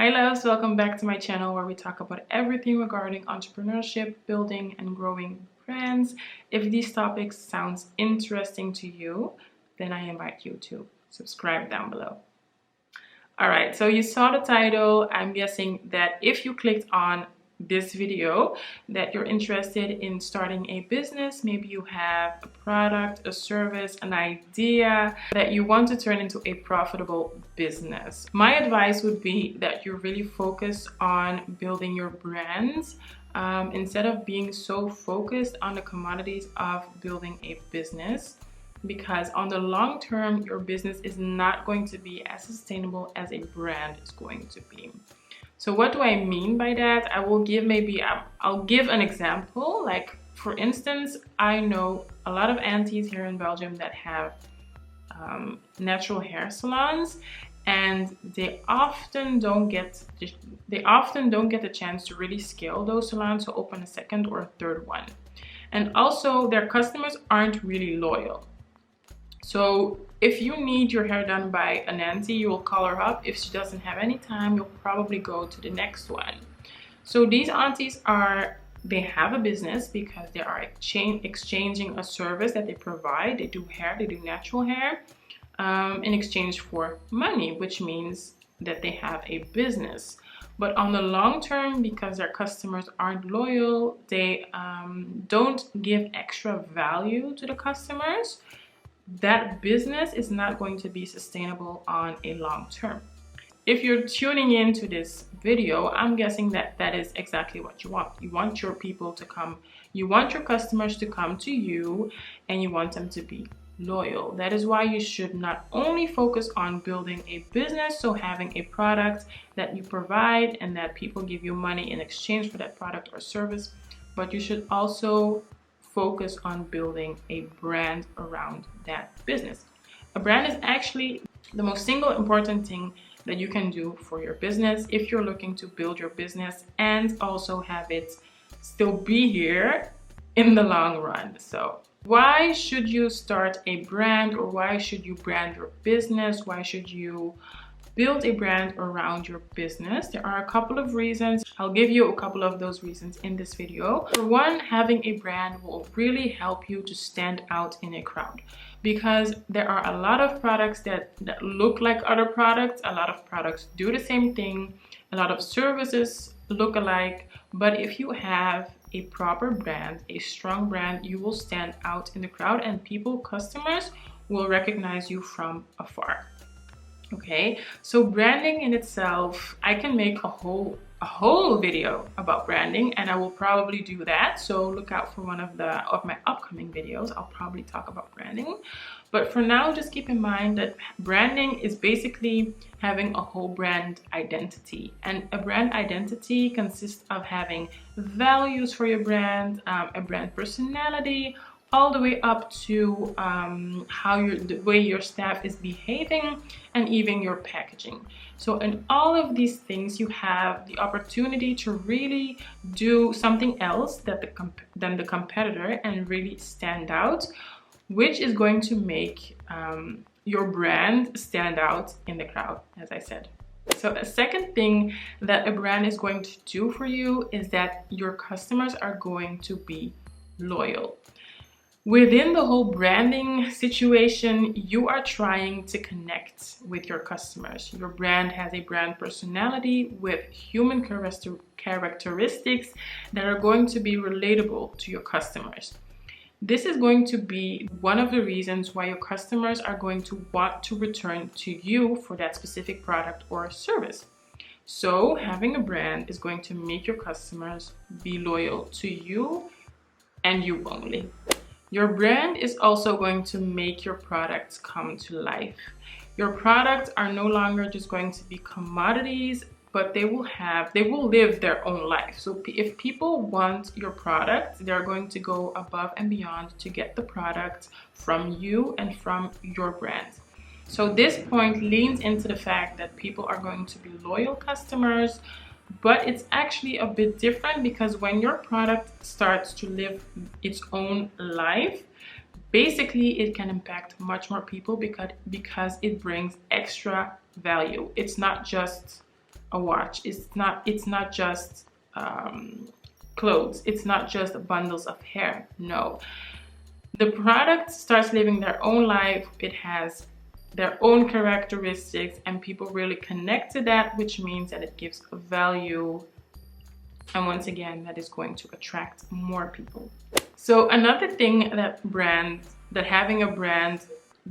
Hi loves, welcome back to my channel where we talk about everything regarding entrepreneurship, building and growing brands. If these topics sounds interesting to you, then I invite you to subscribe down below. Alright, so you saw the title. I'm guessing that if you clicked on this video that you're interested in starting a business. Maybe you have a product, a service, an idea that you want to turn into a profitable business. My advice would be that you really focus on building your brands instead of being so focused on the commodities of building a business, because on the long term your business is not going to be as sustainable as a brand is going to be. So what do I mean by that? I'll give an example. Like, for instance, I know a lot of aunties here in Belgium that have natural hair salons, and they often don't get the chance to really scale those salons to open a second or a third one. And also their customers aren't really loyal. So if you need your hair done by an auntie, you will call her up. If she doesn't have any time, you'll probably go to the next one. So these aunties they have a business because they are exchanging a service that they provide. They do hair, they do natural hair in exchange for money, which means that they have a business. But on the long term, because their customers aren't loyal, they don't give extra value to the customers, that business is not going to be sustainable on a long term. If you're tuning into this video, I'm guessing that that is exactly what you want. You want your people to come, you want your customers to come to you, and you want them to be loyal. That is why you should not only focus on building a business, so having a product that you provide and that people give you money in exchange for that product or service, but you should also focus on building a brand around that business. A brand is actually the most single important thing that you can do for your business if you're looking to build your business and also have it still be here in the long run. So why should you start a brand, or why should you brand your business? Why should you build a brand around your business? There are a couple of reasons. I'll give you a couple of those reasons in this video. For one, having a brand will really help you to stand out in a crowd, because there are a lot of products that look like other products. A lot of products do the same thing. A lot of services look alike. But if you have a proper brand, a strong brand, you will stand out in the crowd, and customers will recognize you from afar. Okay, so branding in itself, I can make a whole video about branding, and I will probably do that. So look out for one of my upcoming videos. I'll probably talk about branding. But for now, just keep in mind that branding is basically having a whole brand identity. And a brand identity consists of having values for your brand, a brand personality, all the way up to the way your staff is behaving, and even your packaging. So in all of these things, you have the opportunity to really do something else than the competitor and really stand out, which is going to make your brand stand out in the crowd, as I said. So a second thing that a brand is going to do for you is that your customers are going to be loyal. Within the whole branding situation, you are trying to connect with your customers. Your brand has a brand personality with human characteristics that are going to be relatable to your customers. This is going to be one of the reasons why your customers are going to want to return to you for that specific product or service. So having a brand is going to make your customers be loyal to you and you only. Your brand is also going to make your products come to life. Your products are no longer just going to be commodities, but they will live their own life. So if people want your product, they're going to go above and beyond to get the product from you and from your brand. So this point leans into the fact that people are going to be loyal customers. But it's actually a bit different, because when your product starts to live its own life, basically it can impact much more people because it brings extra value. It's not just a watch. It's not just clothes. It's not just bundles of hair. No. The product starts living their own life. It has their own characteristics, and people really connect to that, which means that it gives value. And once again, that is going to attract more people. So another thing that having a brand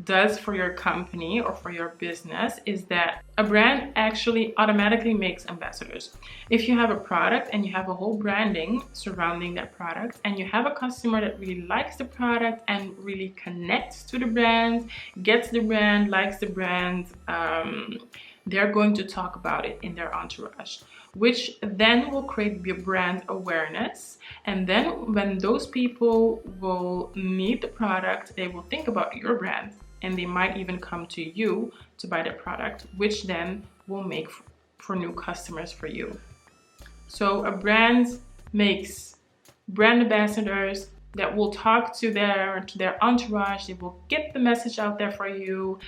does for your company or for your business is that a brand actually automatically makes ambassadors. If you have a product and you have a whole branding surrounding that product, and you have a customer that really likes the product and really connects to the brand, gets the brand, likes the brand, they're going to talk about it in their entourage, which then will create brand awareness. And then when those people will need the product, they will think about your brand, and they might even come to you to buy the product, which then will make for new customers for you. So a brand makes brand ambassadors that will talk to their entourage. They will get the message out there for you,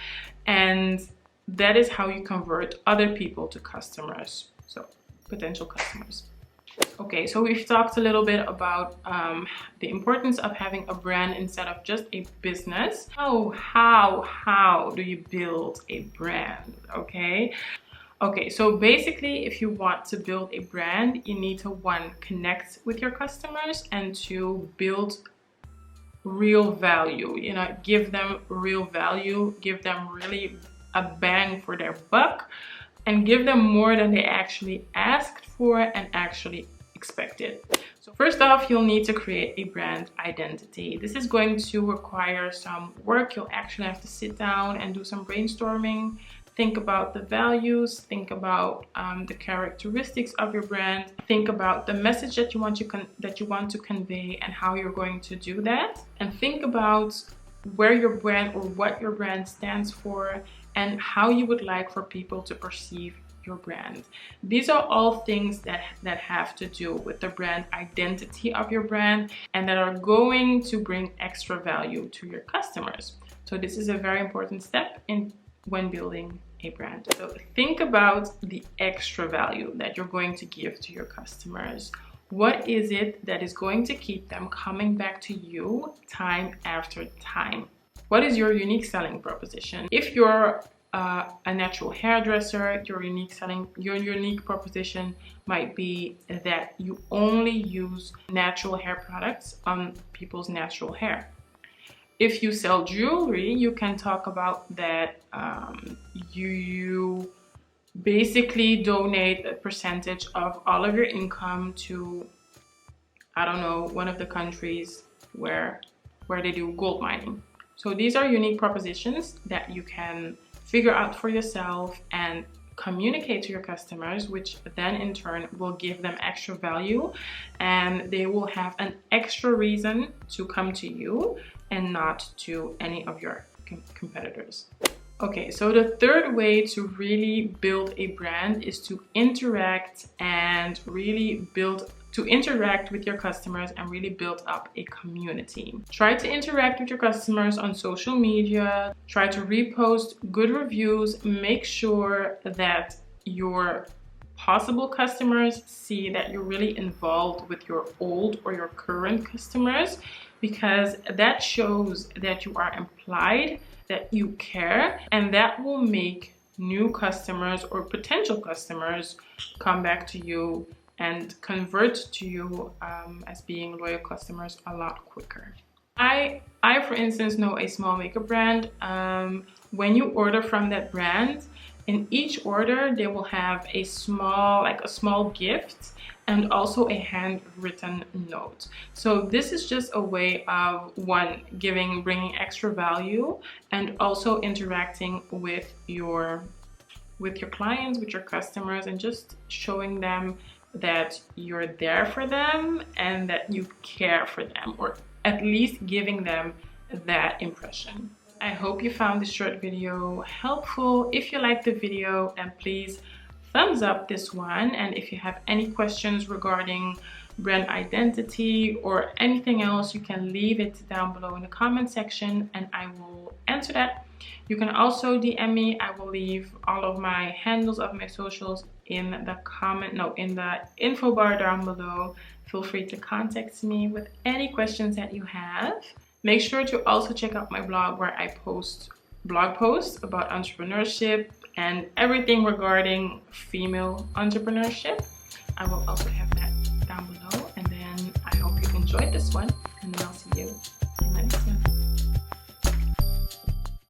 and that is how you convert other people to customers, so potential customers. Okay, so we've talked a little bit about the importance of having a brand instead of just a business. How do you build a brand? Okay, so basically, if you want to build a brand, you need to, one, connect with your customers, and two, build real value. You know, give them real value, give them really a bang for their buck, and give them more than they actually asked for and actually expected. So first off, you'll need to create a brand identity. This is going to require some work. You'll actually have to sit down and do some brainstorming. Think about the values, think about the characteristics of your brand, think about the message that you want to convey and how you're going to do that, and think about where your brand or what your brand stands for and how you would like for people to perceive your brand. These are all things that have to do with the brand identity of your brand and that are going to bring extra value to your customers. So this is a very important step when building a brand. So think about the extra value that you're going to give to your customers. What is it that is going to keep them coming back to you time after time? What is your unique selling proposition? If you're a natural hairdresser, your unique proposition might be that you only use natural hair products on people's natural hair. If you sell jewelry, you can talk about that you basically donate a percentage of all of your income to, I don't know, one of the countries where they do gold mining. So these are unique propositions that you can figure out for yourself and communicate to your customers, which then in turn will give them extra value, and they will have an extra reason to come to you and not to any of your competitors. Okay, so the third way to really build a brand is to interact with your customers and really build up a community. Try to interact with your customers on social media. Try to repost good reviews. Make sure that your possible customers see that you're really involved with your old or your current customers, because that shows that you are implied, that you care, and that will make new customers or potential customers come back to you and convert to you as being loyal customers a lot quicker. I for instance know a small makeup brand. When you order from that brand, in each order they will have a small gift and also a handwritten note. So this is just a way of, one, bringing extra value, and also interacting with your clients, with your customers, and just showing them that you're there for them and that you care for them, or at least giving them that impression. I hope you found this short video helpful. If you liked the video, then please thumbs up this one, and if you have any questions regarding brand identity or anything else, you can leave it down below in the comment section and I will answer that. You can also DM me. I will leave all of my handles of my socials in the info bar down below. Feel free to contact me with any questions that you have. Make sure to also check out my blog where I post blog posts about entrepreneurship and everything regarding female entrepreneurship. I will also have that down below. And then I hope you enjoyed this one, and then I'll see you